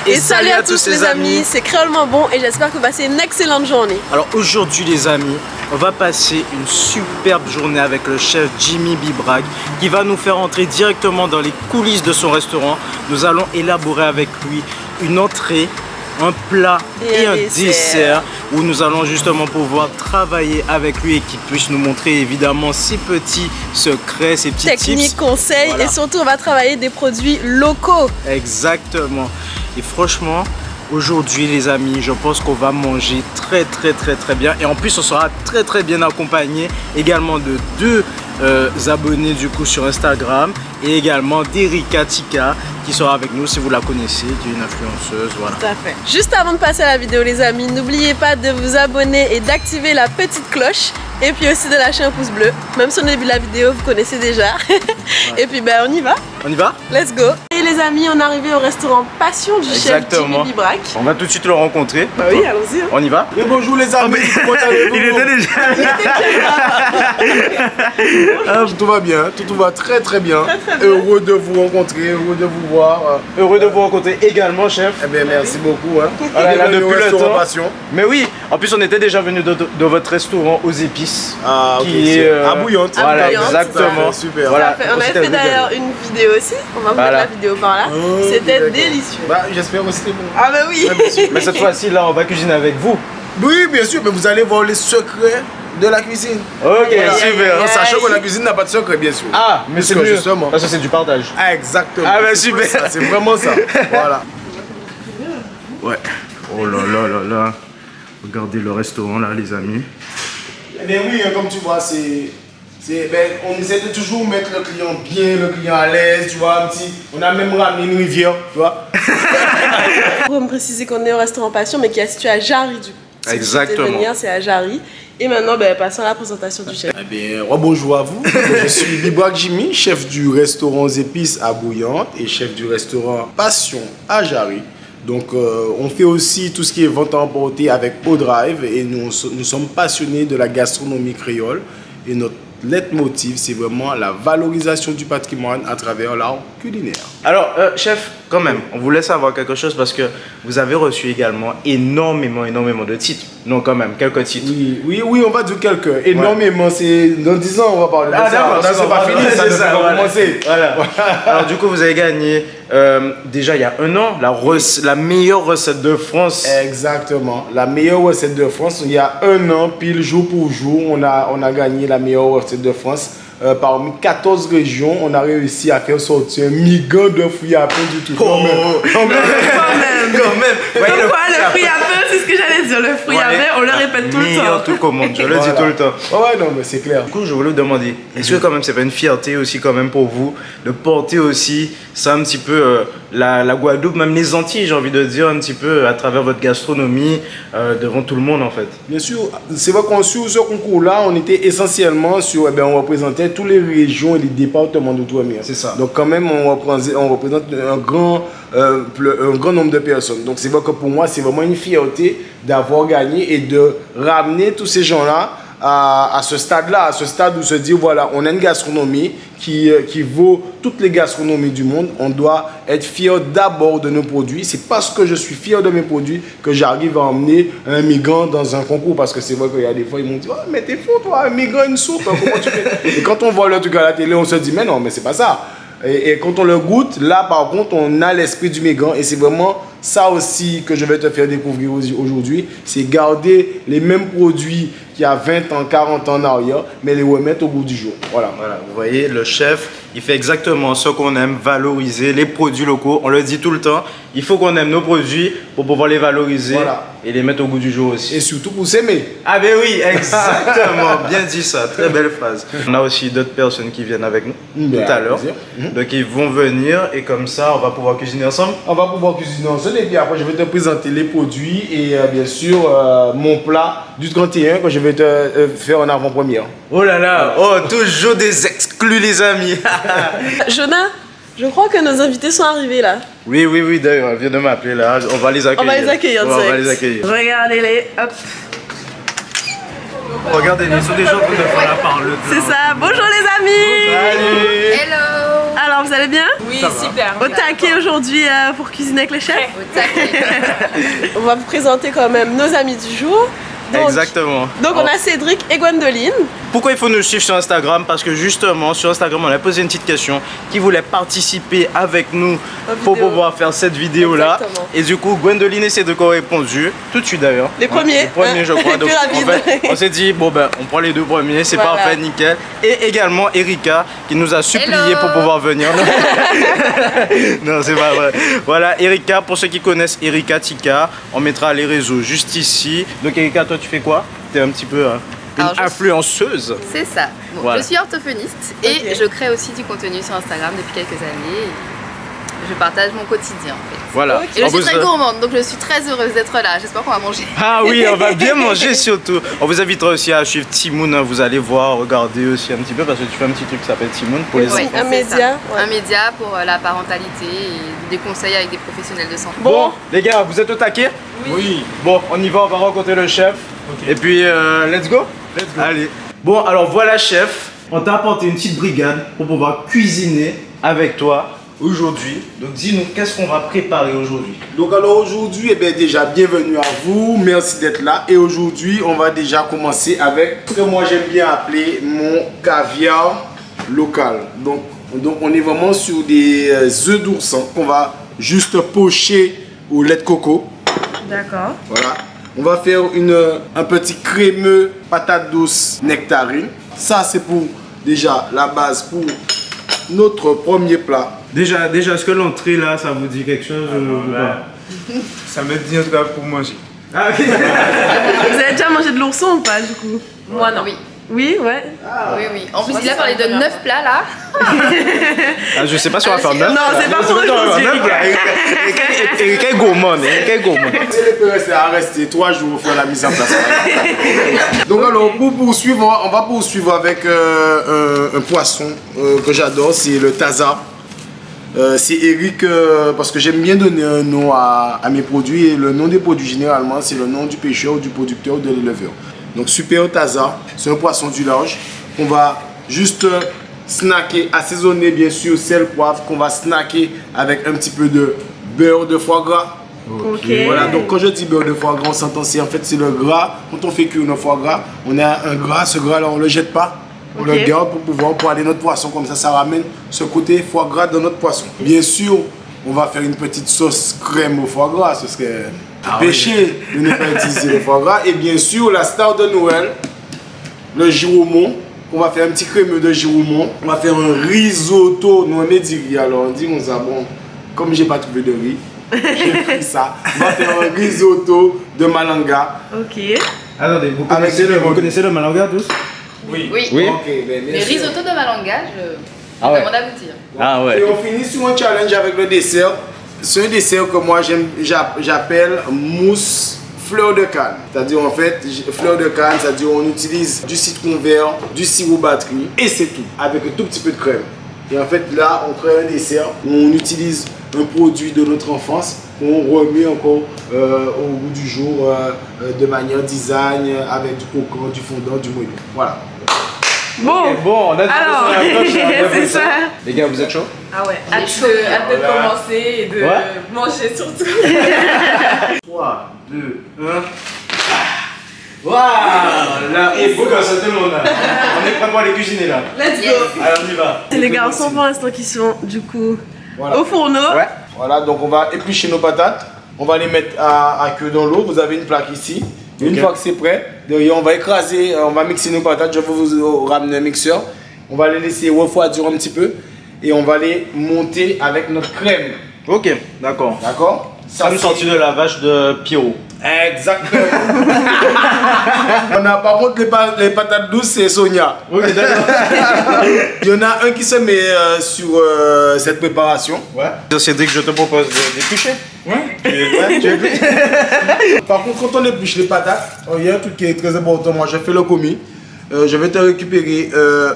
Et salut à tous les amis, c'est Créolement Bon et j'espère que vous passez une excellente journée. Alors aujourd'hui les amis, on va passer une superbe journée avec le chef Jimmy Bibrag qui va nous faire entrer directement dans les coulisses de son restaurant. Nous allons élaborer avec lui une entrée, un plat et un dessert où nous allons justement pouvoir travailler avec lui et qu'il puisse nous montrer évidemment ses petits secrets, ses petits techniques, conseils, voilà. Et surtout on va travailler des produits locaux. Exactement. Et franchement, aujourd'hui les amis, je pense qu'on va manger très bien. Et en plus on sera très bien accompagné également de deux abonnés du coup sur Instagram et également d'Erika Tika qui sera avec nous si vous la connaissez, qui est une influenceuse, voilà. Tout à fait. Juste avant de passer à la vidéo les amis, n'oubliez pas de vous abonner et d'activer la petite cloche et puis aussi de lâcher un pouce bleu. Même si on a vu la vidéo, vous connaissez déjà. Et puis ben on y va. On y va? Let's go. Et les amis, on est arrivé au restaurant Passion du chef Jimmy Bibrag. On va tout de suite le rencontrer. Bah oui, allons-y. Hein. On y va? Et bonjour les amis, comment allez-vous? Il était déjà. Tout va bien, tout va très bien. Très bien. Heureux de vous rencontrer, heureux de vous voir. Heureux de vous rencontrer également, chef. Eh bien, merci beaucoup. Hein. Voilà, depuis le temps. Passion. Mais oui, en plus on était déjà venu de votre restaurant aux épices. Ah, ok. Qui est à Bouillante. Voilà, Bouillante, exactement. Super. Voilà. On avait fait d'ailleurs une vidéo aussi. On va vous mettre la vidéo par là. Oh, c'était délicieux. Bah, j'espère que c'était bon. Ah bah oui. Mais cette fois-ci, là, on va cuisiner avec vous. Oui, bien sûr, mais vous allez voir les secrets de la cuisine. Ok, super. En sachant que la cuisine n'a pas de secret, bien sûr. Ah, mais c'est mieux. Justement. Parce que c'est du partage. Ah, exactement. Ah, bah super. C'est vraiment ça. Voilà. Ouais. Oh là. Regardez le restaurant là, les amis. Eh bien oui, comme tu vois, on essaie de toujours mettre le client bien, le client à l'aise, tu vois, on a même ramené une rivière, tu vois. Pour me préciser qu'on est au restaurant Passion, mais qui est situé à Jarry du coup. Si exactement. C'est à Jarry. Et maintenant, passons à la présentation du chef. Eh bien, bonjour à vous. Je suis Bibrag Jimmy, chef du restaurant aux épices à Bouillante et chef du restaurant Passion à Jarry. Donc, on fait aussi tout ce qui est vente à emporter avec O-Drive et nous sommes passionnés de la gastronomie créole et notre leitmotiv, c'est vraiment la valorisation du patrimoine à travers l'art culinaire. Alors, chef, quand même, on voulait savoir quelque chose parce que vous avez reçu également énormément de titres. Non, quand même, quelques titres. Oui, on va dire quelques. Énormément, c'est dans 10 ans, on va parler de ça. D'accord, c'est pas fini, ça va commencer. Voilà. Alors, du coup, vous avez gagné, déjà il y a un an, la meilleure recette de France. Exactement, la meilleure recette de France. Il y a un an, pile jour pour jour, on a gagné la meilleure recette de France. Parmi 14 régions, on a réussi à faire sortir un migan de fruits à pain du tout. Quand même. Donc voilà, le fruit à pain, c'est ce que j'allais dire. Le fruit à pain, on le répète tout le temps. Tout commande, je le dis tout le temps. Ouais, non, mais c'est clair. Du coup, je voulais vous demander, est-ce que quand même c'est pas une fierté aussi quand même pour vous de porter aussi ça un petit peu la Guadeloupe, même les Antilles, j'ai envie de dire un petit peu à travers votre gastronomie devant tout le monde en fait. Bien sûr, c'est vrai qu'on sur ce concours-là, on était essentiellement sur, on représentait toutes les régions et les départements d'outre-mer. C'est ça. Donc quand même, on représente un grand nombre de personnes. Donc c'est vrai que pour moi, c'est vraiment une fierté d'avoir gagné et de ramener tous ces gens-là à ce stade-là, à ce stade où se dire, voilà, on a une gastronomie qui vaut toutes les gastronomies du monde. On doit être fier d'abord de nos produits. C'est parce que je suis fier de mes produits que j'arrive à emmener un migrant dans un concours. Parce que c'est vrai qu'il y a des fois, ils m'ont dit, oh, mais t'es fou toi, un migrant, une soupe, comment tu fais? Et quand on voit le truc à la télé, on se dit, mais non, mais c'est pas ça. Et quand on le goûte, là par contre, on a l'esprit du migrant. Et c'est vraiment ça aussi que je vais te faire découvrir aujourd'hui. C'est garder les mêmes produits qu'il y a 20 ans, 40 ans en arrière, mais les remettre au goût du jour. Voilà. Vous voyez, le chef, il fait exactement ce qu'on aime, valoriser les produits locaux. On le dit tout le temps, il faut qu'on aime nos produits pour pouvoir les valoriser et les mettre au goût du jour aussi. Et surtout pour s'aimer. Ah ben oui, exactement, bien dit ça, très belle phrase. On a aussi d'autres personnes qui viennent avec nous tout à l'heure. Donc ils vont venir et comme ça, on va pouvoir cuisiner ensemble. On va pouvoir cuisiner ensemble et puis après, je vais te présenter les produits et bien sûr mon plat du 31 que je vais te faire en avant-première. Oh là là, oh, toujours des exclus les amis. Jonah, je crois que nos invités sont arrivés là. Oui, d'ailleurs, elle vient de m'appeler là, on va les accueillir. On va les accueillir. Regardez-les, hop. Regardez, ils sont déjà en train de faire la parole. C'est ça, bonjour les amis. Salut. Hello. Alors alors, vous allez bien? Oui, super. Au taquet aujourd'hui pour cuisiner avec le chef? Au taquet. On va vous présenter quand même nos amis du jour. Donc, Exactement. Donc on a Cédric et Gwendoline. Pourquoi il faut nous suivre sur Instagram? Parce que justement sur Instagram on a posé une petite question qui voulait participer avec nous pour pouvoir faire cette vidéo là. Exactement. Et du coup Gwendoline et Cédric ont répondu tout de suite d'ailleurs. Les premiers. Les premiers je crois. Donc Plus en fait on s'est dit bon ben on prend les deux premiers, c'est Voilà. parfait, nickel. Et également Erika qui nous a supplié Hello. pour pouvoir venir. Non c'est pas vrai. Voilà Erika, pour ceux qui connaissent Erika Tika, on mettra les réseaux juste ici. Donc Erika, toi tu fais quoi? T'es un petit peu une Alors, influenceuse. C'est ça. Bon, Voilà. Je suis orthophoniste et Ok. je crée aussi du contenu sur Instagram depuis quelques années. Je partage mon quotidien en fait. Voilà. Ok. Et je On suis vous- très gourmande, donc je suis très heureuse d'être là. J'espère qu'on va manger. Ah oui, on va bien manger surtout. On vous invitera aussi à suivre Timoun, hein, vous allez voir, regarder aussi un petit peu parce que tu fais un petit truc qui s'appelle Timoun pour les Ouais, enfants. Un c'est média, ça. ouais. Un média pour la parentalité et des conseils avec des professionnels de santé. Bon, les gars, vous êtes au taquet? Oui. Bon, on y va, on va rencontrer le chef. Et puis, let's go. Allez. Bon, alors voilà, chef. On t'a apporté une petite brigade pour pouvoir cuisiner avec toi aujourd'hui. Donc dis-nous, qu'est-ce qu'on va préparer aujourd'hui? Donc alors aujourd'hui, eh bien, déjà bienvenue à vous, merci d'être là. Et aujourd'hui, on va déjà commencer avec ce que moi j'aime bien appeler mon caviar local. Donc on est vraiment sur des œufs d'oursin qu'on va juste pocher au lait de coco. D'accord. Voilà. On va faire un petit crémeux patate douce nectarine. Ça c'est pour déjà la base pour notre premier plat. Déjà, est-ce que l'entrée là, ça vous dit quelque chose ou pas? Ça me dit en tout cas pour manger. Ah, ok. Vous avez déjà mangé de l'ourson ou pas du coup? Moi non. Oui, Oui, ouais. oui, oui. En plus, il a parlé de 9 plats là. Ah, je sais pas si on va faire neuf. Non, c'est pas pour aujourd'hui. Erika est gourmande. Erika est gourmande. C'est les PRS à rester 3 jours pour faire la mise en place. Donc alors pour poursuivre, on va poursuivre avec un poisson que j'adore, c'est le taza. C'est Eric parce que j'aime bien donner un nom à mes produits et le nom des produits généralement c'est le nom du pêcheur, du producteur ou de l'éleveur. Donc super taza, c'est un poisson du large qu'on va juste snacker, assaisonner bien sûr sel, poivre, qu'on va snacker avec un petit peu de beurre de foie gras. Ok. Voilà, donc quand je dis beurre de foie gras, on s'entend, c'est en fait c'est le gras. Quand on fait cuire nos foie gras, on a un gras, ce gras là on le jette pas. On Ok. le garde pour pouvoir poêler notre poisson, comme ça ramène ce côté foie gras dans notre poisson. Bien sûr, on va faire une petite sauce crème au foie gras, ce serait péché de ne pas utiliser le foie gras. Et bien sûr, la star de Noël, le giroumon. On va faire un petit crémeux de giroumon. On va faire un risotto. Nous on met du riz, alors on dit on ça bon, comme j'ai pas trouvé de riz, j'ai pris ça. On va faire un risotto de malanga. Ok. Attendez, vous Avec connaissez le malanga tous? Oui. Ok, ben, Les bien sûr. risottos de malanga, Ah ouais. demande à vous dire. Ah ouais. Et on finit sur un challenge avec le dessert. C'est un dessert que moi j'appelle mousse fleur de canne. C'est-à-dire en fait, fleur de canne, c'est-à-dire on utilise du citron vert, du sirop batterie et c'est tout, avec un tout petit peu de crème. Et en fait là, on crée un dessert où on utilise un produit de notre enfance qu'on remet encore au goût du jour de manière design avec du croquant, du fondant, du moelleux. Voilà. Bon. Bon, on a Alors, c'est ça. Les gars, vous êtes chaud? Ah ouais, Il est hâte chaud, de commencer et de Ouais. manger surtout. 3, 2, 1. Waouh! Là, et beau comme ça, tout le monde là. On est prêt pour aller cuisiner là. Let's go. Alors on y va. C'est les garçons pour l'instant qui sont du coup Voilà. au fourneau. Ouais. Voilà, donc on va éplucher nos patates. On va les mettre à cuire dans l'eau. Vous avez une plaque ici. Une Ok. fois que c'est prêt, derrière on va écraser, on va mixer nos patates. Je vais vous ramener un mixeur. On va les laisser refroidir un petit peu. Et on va les monter avec notre crème. Ok, d'accord. D'accord? Ça me c'est- sorti de la vache de Pierrot. Exactement. On a par contre les patates douces, c'est Sonia. Ok, d'accord. Il y en a un qui se met sur cette préparation. Ouais. Cédric, je te propose d'éplucher. Ouais, tu es prêt? Par contre, quand on épluche les patates, il y a un truc qui est très important. Moi, je fais le commis. Je vais te récupérer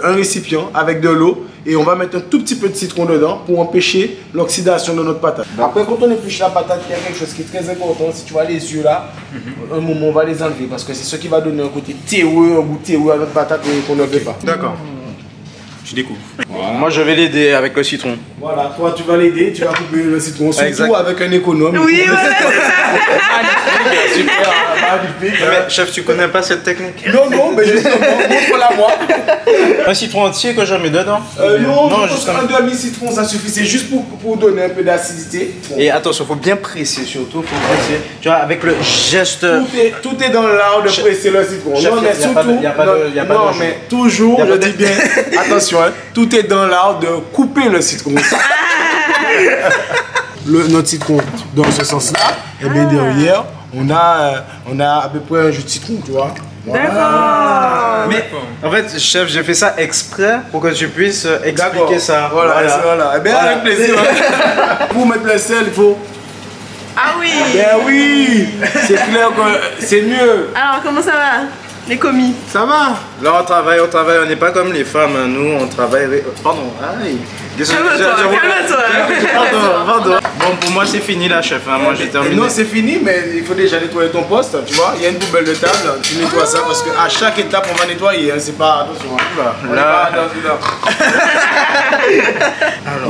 un récipient avec de l'eau et on va mettre un tout petit peu de citron dedans pour empêcher l'oxydation de notre patate. Après, quand on épluche la patate, il y a quelque chose qui est très important. Si tu vois les yeux là, un moment on va les enlever parce que c'est ce qui va donner un côté terreux, un goût terreux à notre patate et qu'on ne veut pas. D'accord. tu découvres. Moi, je vais l'aider avec le citron. Voilà, toi tu vas l'aider, tu vas couper le citron, surtout Exact. avec un économe. Oui, voilà. Super, magnifique. Mais chef, tu connais pas cette technique? Non, mais justement, montre-la moi. Un citron entier que je mets dedans? Non, non, je pense justement. qu'un demi-citron ça suffit, c'est juste pour donner un peu d'acidité. Bon. Et attention, faut bien presser surtout, faut presser. Tu vois, avec le geste. Tout est dans l'art de presser le citron. Chef, Non, mais y a pas de- surtout, y a pas de- y a pas de non, jeu. mais toujours, Y a je pas de- dis bien, attention, hein, tout est dans l'art de couper le citron. Notre citron dans ce sens-là, et bien derrière, on a à peu près un jus de citron, tu vois. Voilà. Mais en fait, chef, j'ai fait ça exprès pour que tu puisses expliquer ça. Voilà. Eh bien, avec plaisir. Pour mettre le sel, il faut. Ah oui. Ben oui, c'est clair que c'est mieux. Alors, comment ça va, les commis? Ça va? Là, on travaille, on n'est pas comme les femmes, hein. Nous, on travaille. Pardon, aïe. Calme-toi. Pardon. Bon, pour moi, c'est fini là, chef. Hein. Moi, j'ai terminé. Non, c'est fini, mais il faut déjà nettoyer ton poste, tu vois. Il y a une poubelle de table, tu nettoies ça parce qu'à chaque étape, on va nettoyer. Hein. C'est pas. Attention. Hein. On est pas dans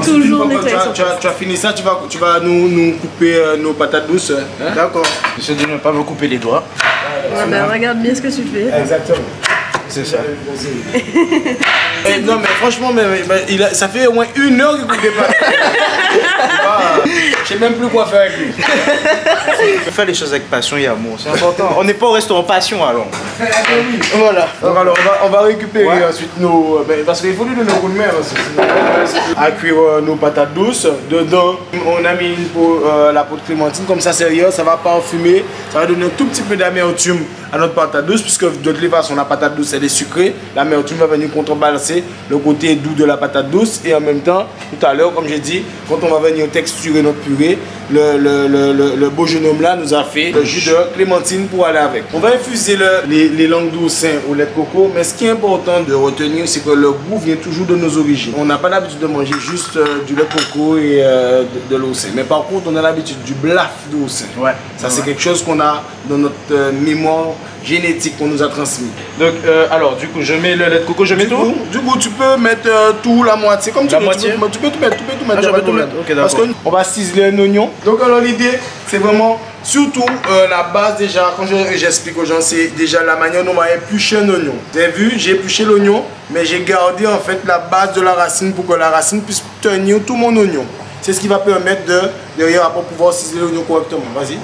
une- Toujours Une fois que nettoyer son tu as fini ça, tu vas nous couper nos patates douces. Hein. D'accord. J'essaie de ne pas me couper les doigts. Ah ben, regarde bien ce que tu fais. Exactement. C'est ça. Non, mais franchement, ça fait au moins 1 heure qu'il coupe des patates. Je sais même plus quoi faire avec lui. Faire les choses avec passion et amour, c'est important. On n'est pas au restaurant passion alors. Voilà. Donc alors on va récupérer ensuite nos... parce qu'il faut lui donner un coup de main aussi. À cuire nos patates douces. Dedans, on a mis la peau de clémentine. Comme ça, sérieux, ça va parfumer. Ça va donner un tout petit peu d'amertume à notre patate douce. Puisque de toutes les façons, la patate douce, elle est sucrée. L'amertume va venir contrebalancer le côté doux de la patate douce. Et en même temps, tout à l'heure, comme j'ai dit, quand on va venir texturer notre purée, le beau jeune homme là nous a fait le jus de clémentine pour aller avec. On va infuser les langues doucins au lait de coco, mais ce qui est important de retenir, c'est que le goût vient toujours de nos origines. On n'a pas l'habitude de manger juste du lait de coco et de l'océan, mais par contre on a l'habitude du blaf d'océan. Ouais. Ça c'est quelque chose qu'on a dans notre mémoire génétique qu'on nous a transmis. Donc, alors, du coup, je mets le lait de coco, je mets tout. Du coup, tu peux mettre tout, la moitié, comme tu La veux. moitié? Tu peux tout mettre, Ah, je y a pas peux de tout problème. mettre, ok, Parce d'accord. qu'on va ciseler un oignon. Donc alors l'idée, c'est vraiment, surtout la base déjà, quand j'explique aux gens, c'est déjà la manière dont on va éplucher un oignon. Vous avez vu, j'ai épluché l'oignon, mais j'ai gardé en fait la base de la racine pour que la racine puisse tenir tout mon oignon. C'est ce qui va permettre derrière à pouvoir ciseler l'oignon correctement. Vas-y.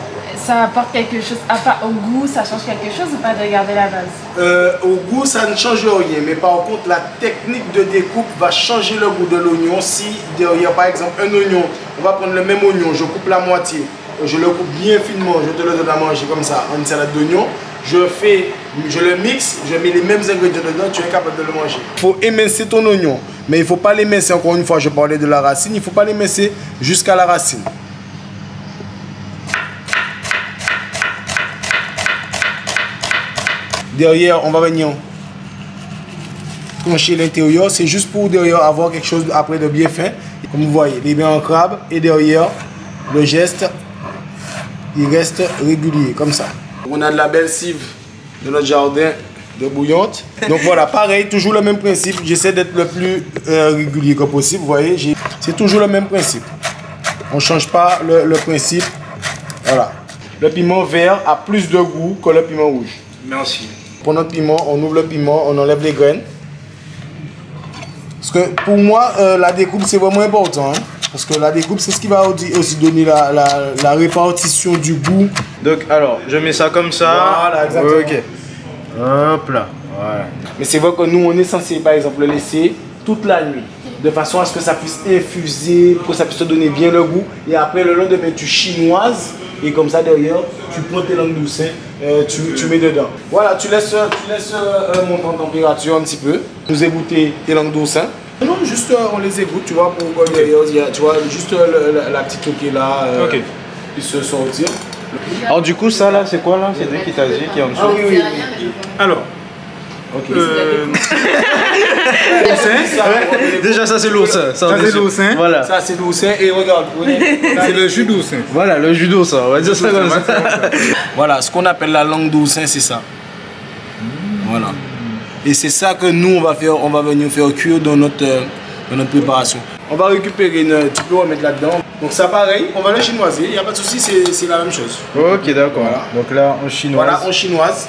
Ça apporte quelque chose, à part au goût, ça change quelque chose ou pas de garder la base? Au goût, ça ne change rien, mais par contre, la technique de découpe va changer le goût de l'oignon. Si derrière, par exemple, un oignon, on va prendre le même oignon, je coupe la moitié, je le coupe bien finement, je te le donne à manger comme ça, en une salade d'oignon. Je le mixe, je mets les mêmes ingrédients dedans, tu es capable de le manger. Il faut émincer ton oignon, mais il ne faut pas l'émincer, encore une fois, je parlais de la racine, il ne faut pas l'émincer jusqu'à la racine. Derrière, on va venir trancher l'intérieur. C'est juste pour derrière avoir quelque chose après de bien fin. Comme vous voyez, les mains en crabe. Et derrière, le geste, il reste régulier, comme ça. On a de la belle cive de notre jardin de bouillante. Donc voilà, pareil, toujours le même principe. J'essaie d'être le plus régulier que possible. Vous voyez, c'est toujours le même principe. On ne change pas le principe. Voilà. Le piment vert a plus de goût que le piment rouge. Merci. Pour notre piment, on ouvre le piment, on enlève les graines. Parce que pour moi, la découpe, c'est vraiment important. Hein? Parce que la découpe, c'est ce qui va aussi donner la répartition du goût. Donc, alors, je mets ça comme ça. Voilà, exactement. Ok. Hop là. Voilà. Mais c'est vrai que nous, on est censé, par exemple, le laisser toute la nuit. De façon à ce que ça puisse infuser, que ça puisse te donner bien le goût. Et après, le lendemain, tu chinoises. Et comme ça, derrière, tu prends tes langues douces, tu mets dedans. Voilà, tu laisses monter en température un petit peu. Nous égoutter tes langues douces. Non, juste on les égoutte, tu vois, pour derrière, tu vois, juste la petite eau qui est là, puisse se sortir. Alors, du coup, ça là, c'est quoi là? C'est qui t'a dit qui est en dessous? Ah oui, oui. Alors, Ok. Déjà, ça c'est l'oursin. Ça, c'est l'oursin. Voilà. Ça, c'est douce. Et regarde, c'est le jus d'oursin. Voilà, le jus d'eau, ça. On va dire ça comme ça. voilà, ce qu'on appelle la langue douce, c'est ça. Voilà. Et c'est ça que nous, on va venir faire cuire dans notre préparation. On va récupérer tu peux remettre là-dedans. Donc ça pareil, on va le chinoiser, il n'y a pas de souci, c'est la même chose. Ok, d'accord. Voilà. Donc là, en chinoise. Voilà, en chinoise.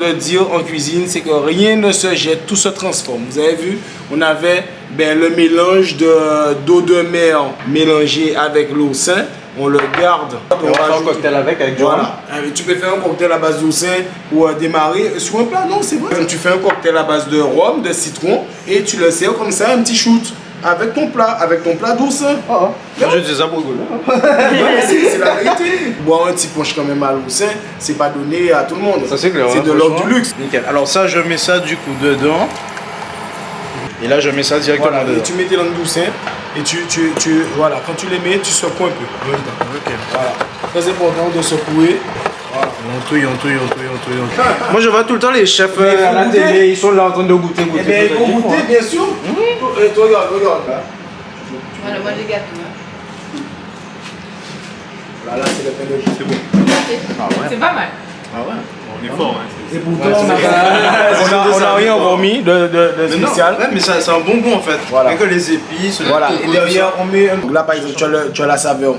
Le dire en cuisine, c'est que rien ne se jette, tout se transforme. Vous avez vu, on avait le mélange d'eau de mer mélangée avec l'eau sain. On le garde. On va faire un cocktail avec du rhum. Voilà. Tu peux faire un cocktail à base d'eau sain ou démarrer sur un plat. Non, c'est vrai. Tu fais un cocktail à base de rhum, de citron et tu le sers comme ça, un petit shoot. Avec ton plat d'eau sain. Moi, je dis ça pour rigoler. C'est la vérité. Boire un petit punch quand même à l'eau sain, c'est pas donné à tout le monde. Ça c'est clair. C'est de l'ordre du luxe. Nickel. Alors ça, je mets ça du coup dedans. Et là, je mets ça directement Voilà, dedans. et tu mets tes langues douces et voilà, quand tu les mets, tu secoues un peu. Ok. Voilà. Très important de secouer. Voilà. On touille. Moi, je vois tout le temps les chefs à la télé, ils sont là en train de goûter. Eh bien, il faut goûter, bien sûr. Et toi, regarde là. Voilà, moi les gâteaux. Là, c'est le pain de jus. C'est bon. C'est pas mal. Ah ouais. On est fort. Hein. Et pourtant, on n'a rien encore mis de spécial. Ouais, mais c'est un bonbon en fait. Voilà. Rien que les épices. Voilà, et derrière, on met. Là, par exemple, tu as la saveur.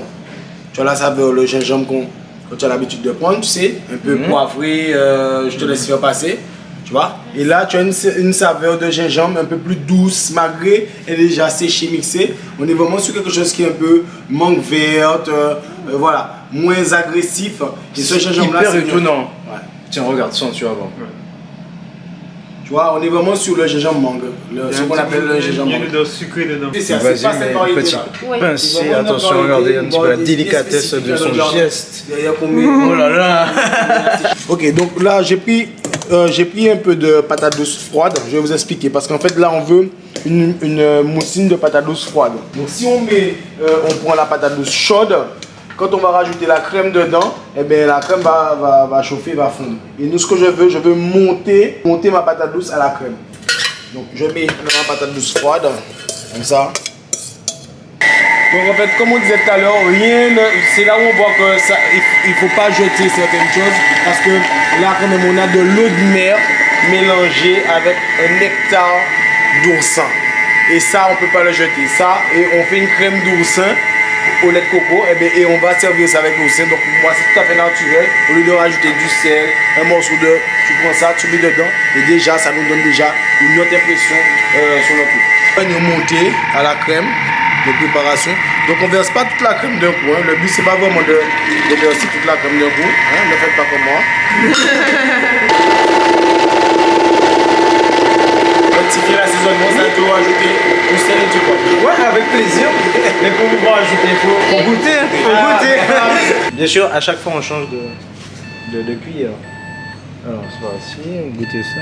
Tu as la saveur, le gingembre que tu as l'habitude de prendre, tu sais, un peu poivré, je te laisse faire passer. Tu vois? Et là, tu as une saveur de gingembre un peu plus douce, malgré elle est déjà séchée, mixée. On est vraiment sur quelque chose qui est un peu mangue verte, voilà, moins agressif. Et ce gingembre-là, hyper c'est étonnant. Ouais. Tiens, regarde, sens, tu vas voir. Tu vois, on est vraiment sur le gingembre mangue, ce qu'on appelle le gingembre Il y a mangue. une dose sucrée dedans. C'est assez pas cette variété-là. Pincé, attention, regardez un petit peu la délicatesse de son geste. Oh là là. Ok, donc là j'ai pris un peu de patate douce froide. Je vais vous expliquer parce qu'en fait là on veut une moussine de patate douce froide. Donc si on prend la patate douce chaude, quand on va rajouter la crème dedans, eh bien la crème va chauffer, va fondre. Et nous ce que je veux monter ma patate douce à la crème. Donc je mets ma patate douce froide, comme ça. Donc en fait, comme on disait tout à l'heure, c'est là où on voit que il ne faut pas jeter certaines choses parce que là quand même on a de l'eau de mer mélangée avec un nectar d'oursin. Et ça on ne peut pas le jeter. Ça, et on fait une crème d'oursin au lait de coco et on va servir ça avec l'oursin. Donc pour moi c'est tout à fait naturel. Au lieu de rajouter du sel, un morceau de, tu prends ça, tu mets dedans et déjà ça nous donne déjà une autre impression sur notre plat. On va monter à la crème de préparation. Donc on ne verse pas toute la crème d'un coup. Hein. Le but c'est pas vraiment de verser toute la crème d'un coup. Hein. Ne faites pas comme moi. Rectifier l'assaisonnement, ça peut rajouter du sel et du poivre. Ouais, avec plaisir. Mais pour pouvoir ajouter, il faut goûter. Bien sûr, à chaque fois on change de cuillère. Alors c'est parti, on goûter ça.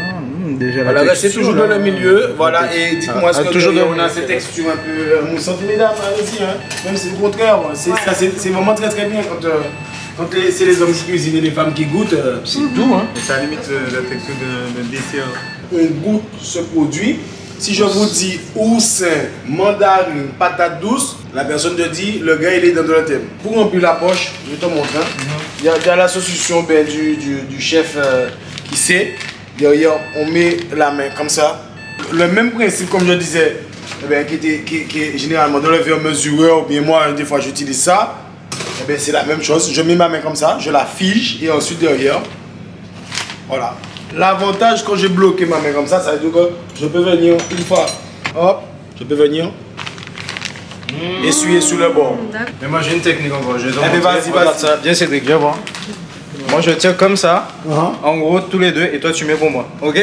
Déjà la Voilà, texture, c'est toujours là. dans le milieu. Voilà, et dites-moi ce que toujours on a cette texture un peu moussante, mesdames, aussi. Hein. Même c'est le contraire. C'est vraiment très très bien quand c'est les hommes qui cuisinent et les femmes qui goûtent. C'est doux, hein. Ça limite la texture d'un dessert. On goûte ce produit. Si je vous dis oursin, mandarine, patate douce, la personne te dit le gars il est dans le thème. Pour remplir la poche, je te montre. Hein. Il y a l'association du chef qui sait. Derrière, on met la main comme ça. Le même principe, comme je disais, qui est généralement dans le verre mesureur, ou bien moi, des fois j'utilise ça. C'est la même chose. Je mets ma main comme ça, je la fige et ensuite derrière, voilà. L'avantage quand j'ai bloqué ma main comme ça veut dire que je peux venir une fois, hop, je peux venir essuyer sur le bord. Mais moi j'ai une technique encore. Je vais te Eh ben, montrer. vas-y. Regarde ça. Viens Cédric, viens voir. Moi je tiens comme ça, en gros tous les deux, et toi tu mets pour moi, ok?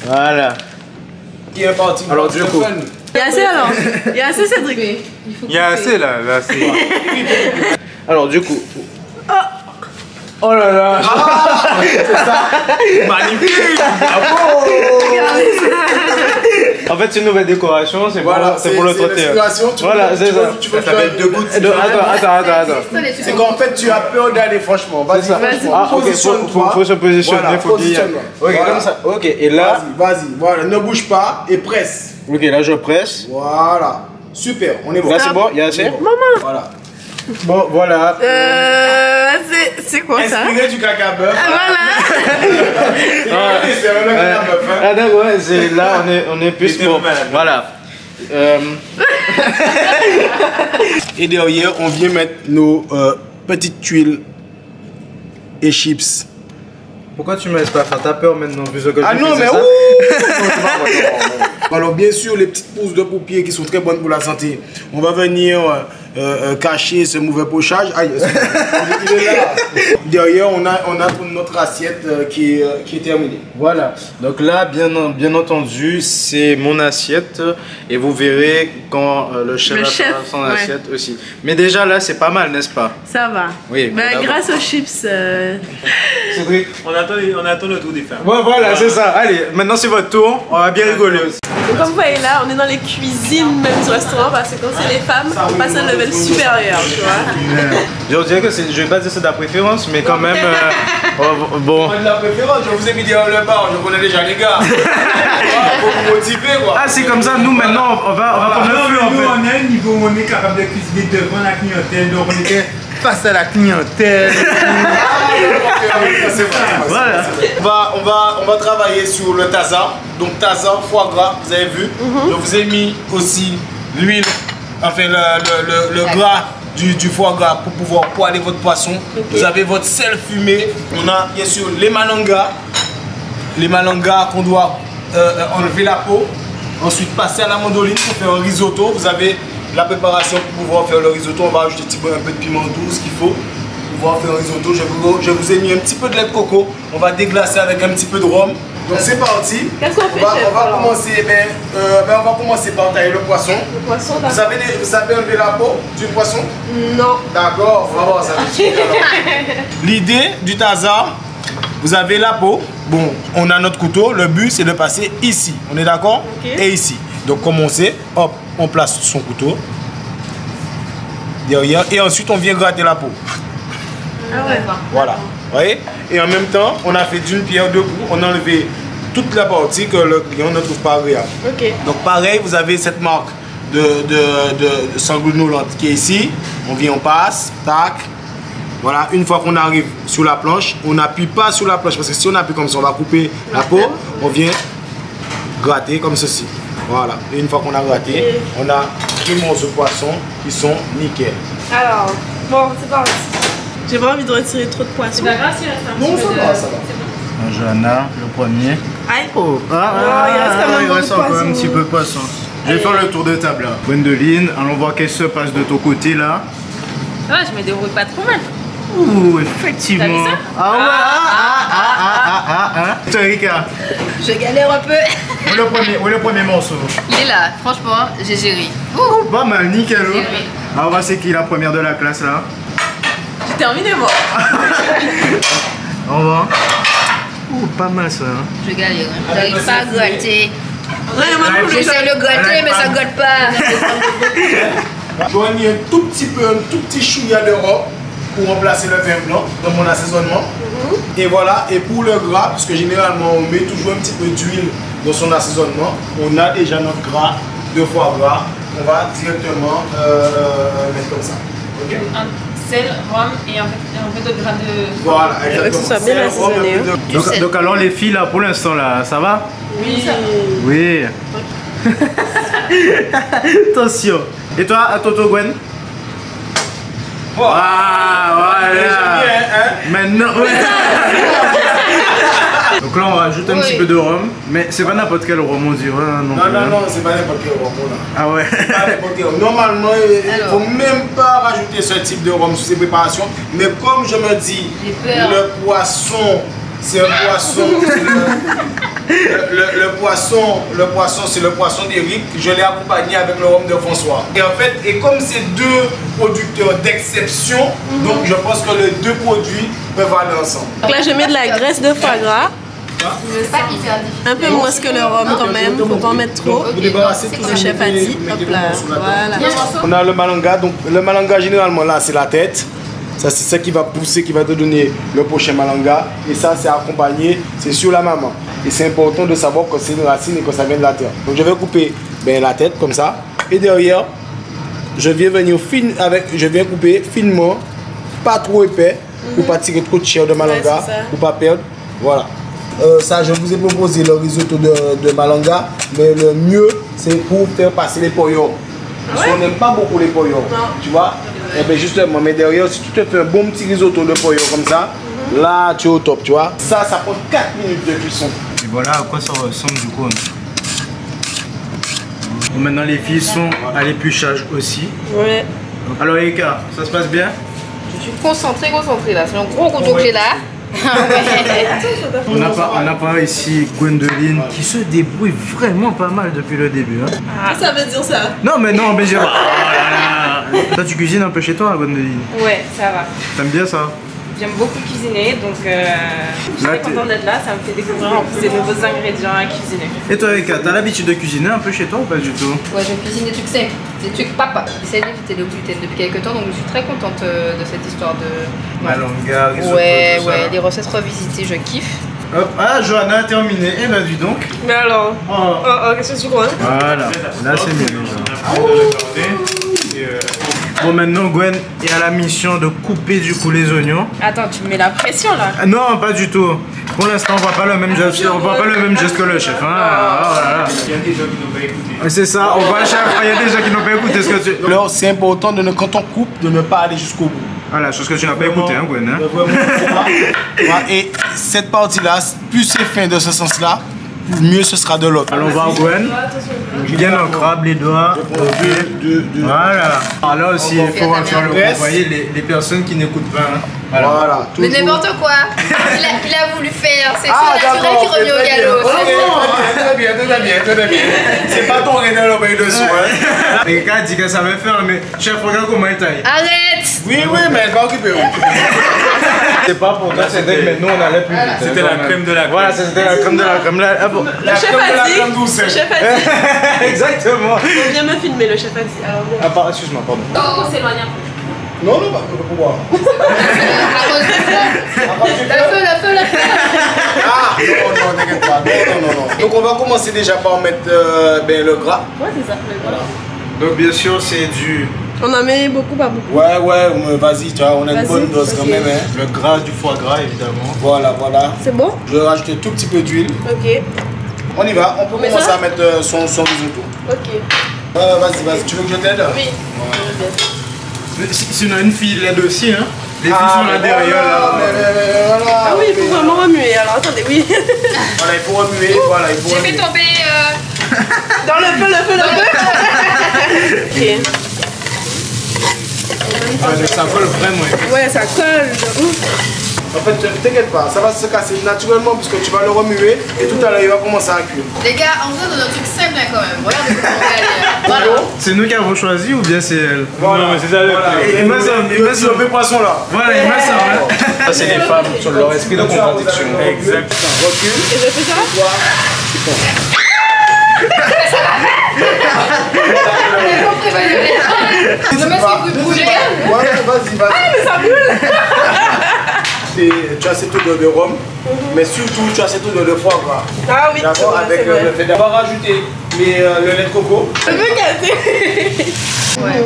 Voilà. Qui est parti. Alors, du coup. Il y a assez alors. Il y a assez Cédric. Il y a assez là, c'est. Alors du coup. Oh là là. Magnifique. En fait c'est une nouvelle décoration, c'est Voilà, pour le 31. Voilà, c'est ça. Tu veux faire deux gouttes. Attends. C'est qu'en fait tu as peur d'aller franchement. Vas-y, franchement. Ah ok, faut se positionner, Voilà, faut qu'il y ait. positionne-toi. Ok, Voilà. comme ça. Ok, et là. Vas-y, voilà, ne bouge pas et presse. Ok, là je presse. Voilà. Super, on est bon. Là c'est bon, il y a assez. Voilà. Bon, voilà. C'est quoi ça? Inspiré du caca bœuf. Voilà. C'est vraiment le caca bœuf. Hein. Ah d'accord, ouais, là on est plus pour... Voilà. Et derrière, on vient mettre nos petites tuiles et chips. Pourquoi tu me laisses pas faire? T'as peur maintenant vu ce que Ah je non, fais, mais c'est ça? Alors bien sûr, les petites pousses de paupières qui sont très bonnes pour la santé. On va venir cacher ce mauvais pochage. Aïe, il est là. Derrière, on a notre assiette qui est terminée. Voilà, donc là, bien entendu, c'est mon assiette et vous verrez quand le chef va faire son assiette aussi. Mais déjà là, c'est pas mal, n'est-ce pas? Ça va. Oui. Bah, grâce aux chips. Cédric. On attend le tour des femmes. Ouais, voilà, c'est ça. Allez, maintenant c'est votre tour, on va bien rigoler aussi. Donc, comme vous voyez là, on est dans les cuisines même du restaurant parce que quand c'est les femmes, on passe à un level supérieur, tu vois. Je dirais que je vais pas dire c'est de la préférence, mais quand même, bon. De la préférence, je vous ai mis derrière le bar, je connais déjà les gars. Faut vous motiver quoi. Ah, c'est comme ça, nous maintenant, on va prendre le feu en Nous, fait. on est à un niveau où on est capable de cuisiner devant la clientèle, donc on était face à la clientèle. Voilà. On va travailler sur le taza. Donc taza, foie gras, vous avez vu. Je vous ai mis aussi l'huile, enfin le gras du foie gras pour pouvoir poêler votre poisson. Vous avez votre sel fumé. On a bien sûr les malangas. Les malangas qu'on doit enlever la peau. Ensuite passer à la mandoline pour faire un risotto. Vous avez la préparation pour pouvoir faire le risotto. On va ajouter un peu de piment doux, ce qu'il faut. Pour pouvoir faire un risotto, je vous ai mis un petit peu de lait de coco. On va déglacer avec un petit peu de rhum. Donc c'est parti. Qu'est-ce qu'on fait, chef, on va commencer par tailler le poisson. Le poisson, Vous savez enlever la peau du poisson? Non. D'accord, on va voir ça tout de suite, alors. L'idée du taza, vous avez la peau. Bon, on a notre couteau. Le but c'est de passer ici. On est d'accord? Et ici. Donc comme on sait, hop, on place son couteau derrière et ensuite on vient gratter la peau. Ah ouais. Voilà. Vous voyez? Et en même temps, on a fait d'une pierre deux coups. On a enlevé toute la partie que le client ne trouve pas agréable. Ok. Donc pareil, vous avez cette marque de sanguinolente qui est ici. On vient, on passe, tac. Voilà, une fois qu'on arrive sur la planche, on n'appuie pas sur la planche parce que si on appuie comme ça, on va couper la peau. On vient gratter comme ceci. Voilà, et une fois qu'on a gratté, on a 3 morceaux de poisson qui sont nickel. Alors, bon, c'est parti. J'ai pas envie de retirer trop de poisson. C'est pas grave s'il reste un Non, petit peu ça de... va, ça va. Johanna, le premier. Aïe. Oh, il reste quand même il reste beaucoup de encore un poisson. petit peu de poisson. Je vais faire le tour de table là. Gwendoline, allons voir qu'est-ce qui se passe de ton côté là. Ouais, je me débrouille pas trop mal. Ouh, effectivement. T'as vu ça? Ah ouais, Toi, Rika, Je galère un peu. où est le premier morceau? Il est là, franchement, j'ai géré. Oh, pas mal, nickel. J'ai Oh. géré. Alors, on va c'est qui la première de la classe là? J'ai terminé moi. Au revoir. Ouh, pas mal ça. Hein. Je galère. J'arrive pas à gratter. Ouais, moi non plus, J'essaie de gratter, mais ça gratte pas. J'aurais mis un tout petit chouïa d'Europe pour remplacer le vin blanc dans mon assaisonnement. Et voilà, et pour le gras, parce que généralement on met toujours un petit peu d'huile dans son assaisonnement, on a déjà notre gras de foie gras. On va directement mettre comme ça. Ok? Un sel, rhum et un peu de gras de... Voilà, que exactement. ce soit bien C'est un rhum, assaisonné, un peu de- Donc alors les filles là pour l'instant là, ça va? Oui. Oui. Attention. Et toi, à Toto Gwen? Voilà. Ah, voilà. Maintenant. Donc là on rajoute un petit peu de rhum, mais c'est pas n'importe quel rhum on dirait non Non, plus, non, hein. non, c'est pas n'importe quel rhum là. Ah ouais. Pas n'importe quel rhum. Normalement, il ne Alors. faut même pas rajouter ce type de rhum sur ces préparations. Mais comme je me dis, J'ai peur. le poisson, c'est un poisson. Le poisson, c'est le poisson d'Éric. Je l'ai accompagné avec le rhum de François. Et en fait, et comme c'est deux producteurs d'exception, donc je pense que les deux produits peuvent aller ensemble. Donc là, je mets de la graisse de foie gras. C'est pas hyper difficile. Un peu moins que le rhum quand même. Faut pas en mettre trop. Vous débarrassez tout Le chef a dit. Hop là. Voilà. On a le malanga, donc le malanga généralement là c'est la tête. Ça c'est ça qui va pousser, qui va te donner le prochain malanga. Et ça c'est accompagné, c'est sur la maman. Et c'est important de savoir que c'est une racine et que ça vient de la terre. Donc je vais couper la tête comme ça. Et derrière, je viens venir je viens couper finement, pas trop épais, pour pas tirer trop de chair de malanga, pour pas perdre. Voilà. Ça, je vous ai proposé le risotto de malanga, mais le mieux, c'est pour faire passer les poignons. Parce qu'on n'aime pas beaucoup les poignons, tu vois. Et bien justement, mais derrière, si tu te fais un bon petit risotto de poignons comme ça, là, tu es au top, tu vois. Ça prend 4 minutes de cuisson. Et voilà à quoi ça ressemble du coup. Bon, maintenant les filles sont à l'épluchage aussi. Ouais. Alors Eka, ça se passe bien? Je suis concentrée là. C'est un gros couteau que j'ai là. On n'a pas ici Gwendoline qui se débrouille vraiment pas mal depuis le début. Hein. Ça veut dire ça? Non mais non, mais j'ai... Toi tu cuisines un peu chez toi Gwendoline? Ouais, ça va. T'aimes bien ça? J'aime beaucoup cuisiner, donc je suis très contente d'être là. Ça me fait découvrir en plus des nouveaux ingrédients à cuisiner. Et toi Eka, t'as l'habitude de cuisiner un peu chez toi ou pas du tout? Ouais, je cuisine des trucs simples, des trucs papa. J'essaie d'éviter le gluten depuis quelques temps, donc je suis très contente de cette histoire de... Malanga, risotto, Ouais, tout ça. les recettes revisitées, je kiffe. Hop, ah Johanna a terminé, et bah dis donc. Mais alors? Oh. Qu'est-ce que tu crois? Voilà, là c'est mieux déjà. Bon maintenant Gwen est à la mission de couper du coup les oignons. Attends, tu me mets la pression là. Ah, non, pas du tout. Pour l'instant, on voit pas le même geste, que le chef. Hein. Oh là là. Il y a des gens qui n'ont pas écouté. C'est ça, on voit le chef. Il y a des gens qui n'ont pas écouté ce que tu. Alors, c'est important quand on coupe, de ne pas aller jusqu'au bout. Voilà, chose que tu n'as pas écouté, hein, Gwen. Hein. Et cette partie-là, plus c'est fin de ce sens-là, mieux ce sera de l'autre. Alors on va Gwen. Bien le crabe, les doigts. Voilà. Alors là aussi, il faut faire le coup. Vous voyez les personnes qui n'écoutent pas. Hein. Voilà. Mais n'importe quoi. Il a voulu faire. C'est naturel qui revient au galop. Très bien. C'est pas ton rénal au bail de soi. Et quand dit que ça va faire, mais chef, regarde comment il taille. Arrête. Oui, mais elle va occuper. C'est pas pour toi, c'était que nous on allait plus vite. C'était la crème de la crème. Voilà, c'était la crème de la crème. Ah bon. Le chef a dit. Le chef a dit. Exactement. Viens me filmer, le chef a dit. Alors, viens. Ah, excuse-moi, pardon. On s'éloigne un peu. Non, pas pourquoi. À cause du feu. Le feu. Ah, non, t'inquiète pas. Non. Donc on va commencer déjà par mettre le gras. Ouais, c'est ça. Voilà. Donc bien sûr, c'est du... On en met beaucoup, pas beaucoup. Ouais, vas-y, tu vois, on a une Vas-y, bonne dose quand ok. même. Hein. Le gras du foie gras, évidemment. Voilà. C'est bon? Je vais rajouter un tout petit peu d'huile. Ok. On y va, on peut met commencer ça à mettre son risotto. Ok. Vas-y, tu veux que je t'aide? Oui. Sinon, une fille l'aide aussi, hein. Les filles sont là derrière, là. Voilà. Ah oui, il faut vraiment remuer. Alors attendez, oui. Voilà, il faut remuer. Voilà, il faut J'ai fait remuer. tomber. Dans le feu. Ok. Ça colle vraiment. Ouais, ça colle de ouf. En fait, t'inquiète pas, ça va se casser naturellement puisque tu vas le remuer et tout à l'heure il va commencer à cuire. Les gars, on vous donne un truc simple là quand même. Regardez comment on galère. Voilà. C'est nous qui avons choisi ou bien c'est elle? Voilà, c'est ça le Il me semble, il me semble. Le poisson là. Voilà, il me semble. Hein. Ça, c'est les femmes sur leur esprit de contradiction. Exact. Recule. Et je fais ça? Je me suis brûlé. Ouais, vas-y. Mais ça brûle. Tu as cette odeur de rhum, mais surtout tu as cette odeur de foie gras. Ah oui, D'accord, avec c'est vrai. le fait d'avoir rajouté le lait de coco. Je veux casser. Ouais.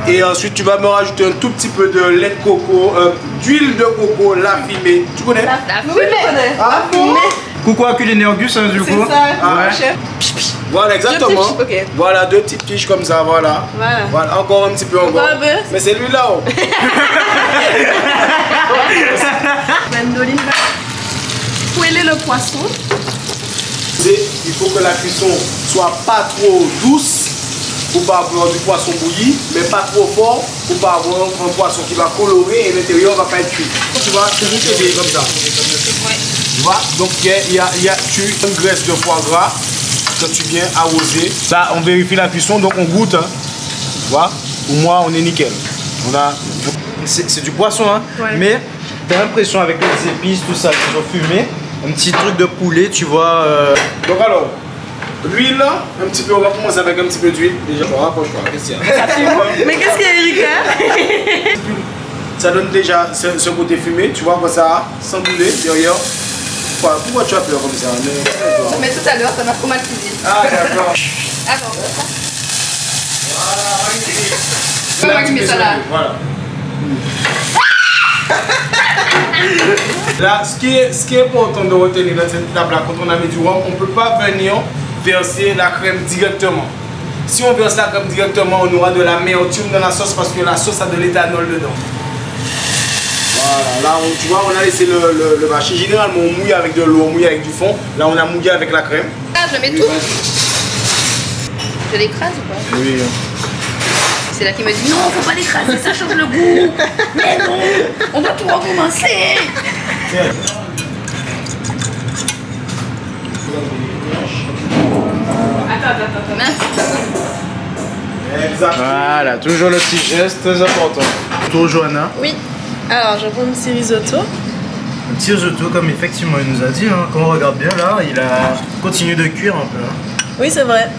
Et ensuite tu vas me rajouter un tout petit peu de lait de coco, d'huile de coco lafimée. Tu connais? La Oui, je connais. Ah, Coucou à Culinaire Gus, hein, du C'est coup. ça, Ouais. chef. voilà, exactement. Deux petites, ok. Voilà, 2 petites tiges comme ça, voilà. Voilà. Encore un petit peu encore. un peu. Mais c'est lui là-haut. Gwendoline va fouetter le poisson. Il faut que la cuisson soit pas trop douce pour pas avoir du poisson bouilli, mais pas trop fort pour pas avoir un poisson qui va colorer et l'intérieur va pas être cuit. Tu vois, c'est juste bien comme ça. Ouais. Tu vois, donc tu as une graisse de foie gras que tu viens arroser. Ça, on vérifie la cuisson, donc on goûte. Hein. Tu vois, pour moi, on est nickel. On a... C'est du poisson, hein. Ouais. Mais t'as l'impression avec les épices, tout ça, qu'ils ont fumé, un petit truc de poulet, tu vois. Donc alors, l'huile là, un petit peu, on va commencer avec un petit peu d'huile. Déjà, je rapproche-toi, Christian. Mais qu'est-ce qu'il y a, Erika? Ça donne déjà ce côté fumé, tu vois quoi ça, sans bouler derrière. Pourquoi tu as peur comme ça? Mais tout à l'heure, ça m'a traumatisé. Ah d'accord. Attends. C'est moi qui mets ça là. Voilà. Là, ce qui est important de retenir dans cette table-là, quand on a mis du rhum, on ne peut pas venir verser la crème directement. Si on verse la crème directement, on aura de l'amertume dans la sauce parce que la sauce a de l'éthanol dedans. Voilà, là, tu vois, on a laissé le machin. Généralement, on mouille avec de l'eau, on mouille avec du fond. Là, on a mouillé avec la crème. Ah, je mets tout. Je l'écrase ou pas? Oui. C'est là qui me dit non, faut pas l'écraser, ça change le goût. Mais non, on va tout recommencer. Attends. Exact. Voilà, toujours le petit geste très important. Pour Johanna. Oui. Alors, je prends un petit risotto. Un petit risotto, comme effectivement il nous a dit, hein. Quand on regarde bien là, il a continué de cuire un peu. Hein. Oui, c'est vrai.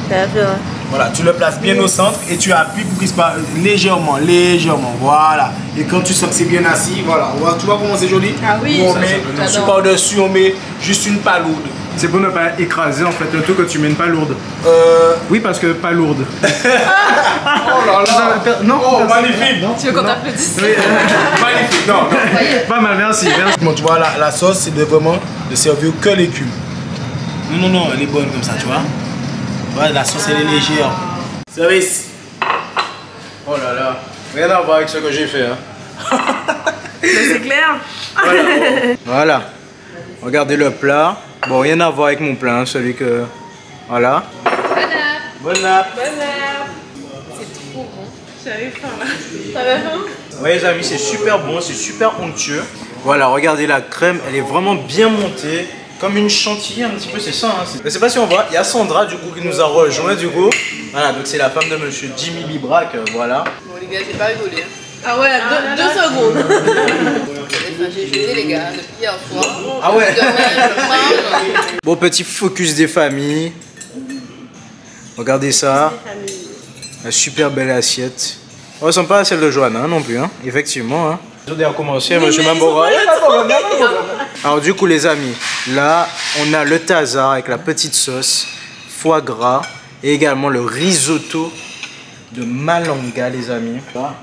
C'est vrai. Voilà, tu le places bien au centre et tu appuies pour qu'il se passe légèrement, voilà. Et quand tu sens que c'est bien assis, voilà. Tu vois comment c'est joli? Ah oui, on met par-dessus, on met juste une palourde. C'est pour ne pas écraser en fait le tout que tu mets une palourde. Oui, parce que pas lourde. Oh là là. Non, oh, magnifique. Tu veux qu'on t'applaudisse? Magnifique, non. Pas mal, merci. Bon, tu vois, la sauce, c'est vraiment de servir que l'écume. Non, elle est bonne comme ça, tu vois. Ouais, la sauce, elle est légère. Service. Oh là là, rien à voir avec ce que j'ai fait. Hein. C'est clair. Voilà. Regardez le plat. Bon, rien à voir avec mon plat, hein, celui que... Voilà. Bonne nappe. C'est trop bon. J'avais faim là. T'avais faim? Ouais les amis, c'est super bon, c'est super onctueux. Voilà, regardez la crème, elle est vraiment bien montée. Comme une chantilly un petit peu, c'est ça. Hein. Je sais pas si on voit, il y a Sandra du coup qui nous a rejoint du coup. Voilà, donc c'est la femme de monsieur Jimmy Bibrac, voilà. Bon les gars, j'ai pas rigolé. Ah ouais, deux secondes. Enfin, j'ai jeté les gars depuis hier soir. Ah ouais. Demain, je mange. Bon, petit focus des familles. Regardez ça. La super belle assiette. On ressemble pas à celle de Johanna hein, non plus, hein. Effectivement. Hein. Je vais recommencer, monsieur Mambora. Alors du coup les amis, là on a le tazar avec la petite sauce, foie gras et également le risotto de malanga les amis. Là.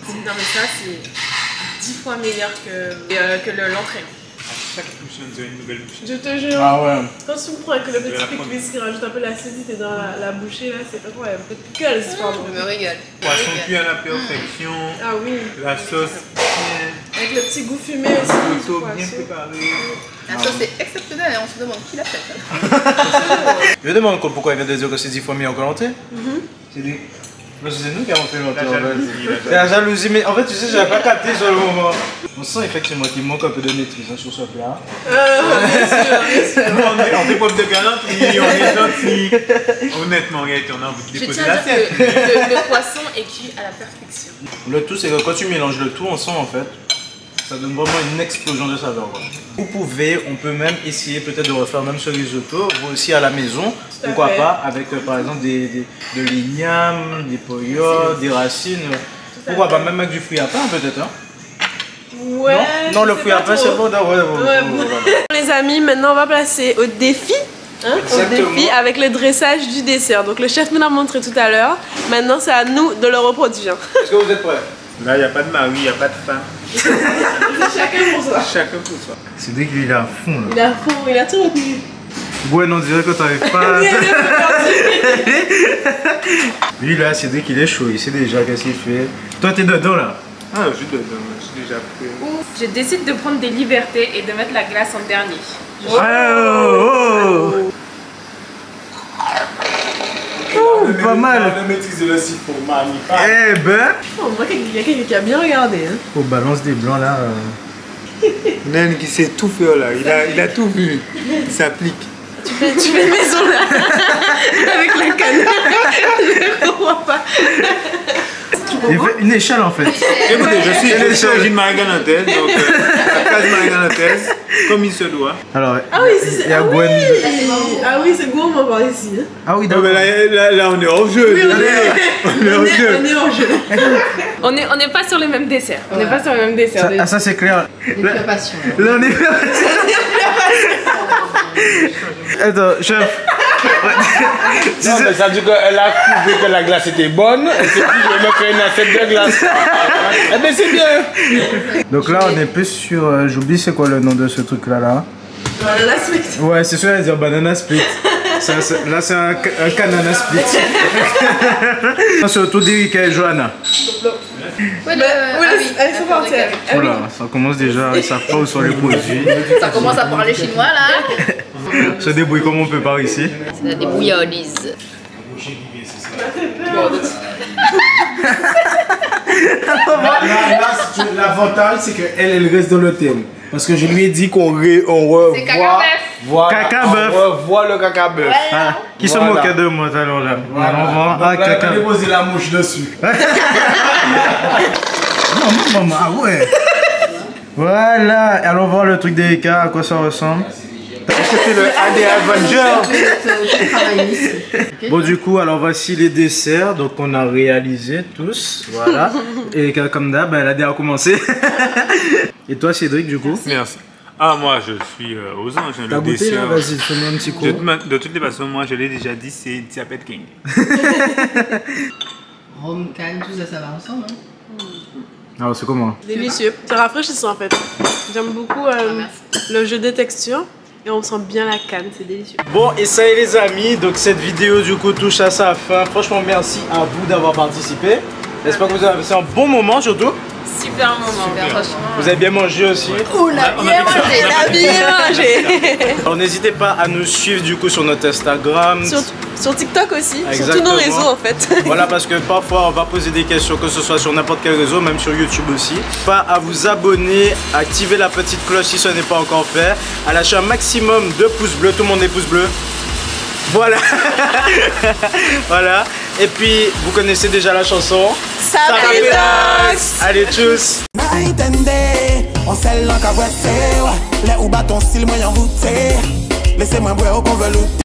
Non mais ça c'est 10 fois meilleur que l'entrée. Je te jure. Ah ouais. Quand tu me prends avec le petit pickles qui rajoute un peu l'acidité dans la bouchée, là, c'est incroyable. Le pickles, pardon. Je me régale. Poisson cuit à la perfection. Ah oui. La sauce Avec le petit goût fumé aussi. plutôt bien préparée. La sauce est exceptionnelle et on se demande qui l'a faite. Hein. Je me demande pourquoi il vient de dire que c'est 10 fois meilleur que l'entrée. C'est des... C'est nous qui avons fait l'entrée en fait. C'est la jalousie, mais en fait tu sais j'avais pas capté sur le moment. On sent effectivement qu'il manque un peu de maîtrise hein, sur ce plat. Bien sûr. On fait preuve de galanterie, on est gentil. Honnêtement, Gaëtan, on a envie de Je déposer tiens à la dire tête. que le poisson est cuit à la perfection. Le tout c'est que quand tu mélanges le tout ensemble en fait, ça donne vraiment une explosion de saveur. Quoi. Vous pouvez, on peut même essayer peut-être de refaire même ce risotto, vous aussi à la maison, pourquoi pas, avec par exemple de l'igname, des poyotes, des racines, pourquoi pas même avec du fruit à pain peut-être. Hein. Ouais. Non, le fruit à pain c'est bon, ouais, Ouais, bon. Les amis, maintenant on va passer au défi. Hein, au défi avec le dressage du dessert. Donc le chef nous l'a montré tout à l'heure. Maintenant c'est à nous de le reproduire. Est-ce que vous êtes prêts? Là, il n'y a pas de mari, il n'y a pas de femme. Chacun pour soi. Chacun pour soi. C'est dès qu'il est à fond là. Il a fond, il a tout retenu. Ouais, non, on dirait que t'arrives pas. Lui là, c'est dès qu'il est chaud, il sait déjà qu'est-ce qu'il fait. Toi t'es dedans là. Ah, je suis dedans, je suis déjà prêt. Je décide de prendre des libertés et de mettre la glace en dernier. Oh, pas mal. On a maîtrisé le siphon, magnifique. Eh ben. On voit qu'il y a quelqu'un qui a bien regardé. Hein. Au balance des blancs là. Nen qui sait tout faire là, il a tout vu. Il s'applique. Tu fais une maison là. Avec la canne. Je comprends pas. Il fait une échelle en fait. Écoutez, je suis origine marie-galantèse, donc la case marie-galantèse, comme il se doit. Alors, Ah oui, c'est il y a Gwen. Ah oui, c'est gourmand par ici. Hein. Ah oui, Non, d'accord. mais là, on est hors jeu. Oui, on est hors jeu. On n'est pas sur les mêmes desserts. On n'est pas sur les mêmes desserts. Ça c'est clair. Des passion. Là on est. Attends, chef. Non, mais ça veut dire qu'elle a trouvé que la glace était bonne. Elle s'est dit, je vais me faire une assiette de glace. Eh bien, c'est bien. Donc là, on est plus sur. J'oublie c'est quoi le nom de ce truc là. Banana split. Ouais, c'est sûr, elle va dire banana split. Là, c'est un canana split. C'est autour d'Erika et Johanna. Ouais, elles sont parties. Voilà, ça commence déjà, ils savent pas où sont les produits. ça commence à parler chinois là. Se débrouille comme on peut par ici. C'est la débrouillardise. L'avantage, c'est qu'elle reste dans le thème. Parce que je lui ai dit qu'on revoit. C'est caca Voilà, Caca on bœuf. revoit le caca bœuf. Ah, qui se Voilà. moquait de moi tout à l'heure là? Voilà. Alors, on va. Donc Ah, là, caca. elle a posé la mouche dessus. Non, maman, ah ouais. Voilà, allons voir le truc d'Erika, à quoi ça ressemble. C'était le AD Avenger. Bon, du coup, alors voici les desserts. Donc, on a réalisé tous. Voilà. Et comme d'hab, elle a déjà commencé. Et toi, Cédric, du coup? Merci. Ah, moi, je suis aux anges. T'as Le goûté là? dessert. Vas-y, fais-moi un petit coup. De toutes les façons, moi, je l'ai déjà dit, c'est Diabète King. Rome, Cannes, tout ça, ça va ensemble. Hein. Alors, c'est comment? Délicieux. C'est rafraîchissant en fait. J'aime beaucoup le jeu des textures. Et on sent bien la canne, c'est délicieux. Bon, et ça y est les amis, donc cette vidéo du coup touche à sa fin. Franchement, merci à vous d'avoir participé. J'espère que vous avez passé un bon moment surtout. Super moment. Vous avez bien mangé aussi. On a bien mangé, on a bien mangé. Alors n'hésitez pas à nous suivre du coup sur notre Instagram. Sur TikTok aussi, sur tous Exactement. nos réseaux en fait. Voilà, parce que parfois on va poser des questions, que ce soit sur n'importe quel réseau, même sur YouTube aussi. Pas à vous abonner, activer la petite cloche si ce n'est pas encore fait, à lâcher un maximum de pouces bleus, tout le monde est pouces bleus. Voilà. Voilà. Et puis vous connaissez déjà la chanson. Sabritox. Allez, tchuss. On sait l'encavouette, les ou bâton style moyen voûté. Laissez-moi boire au conveloute.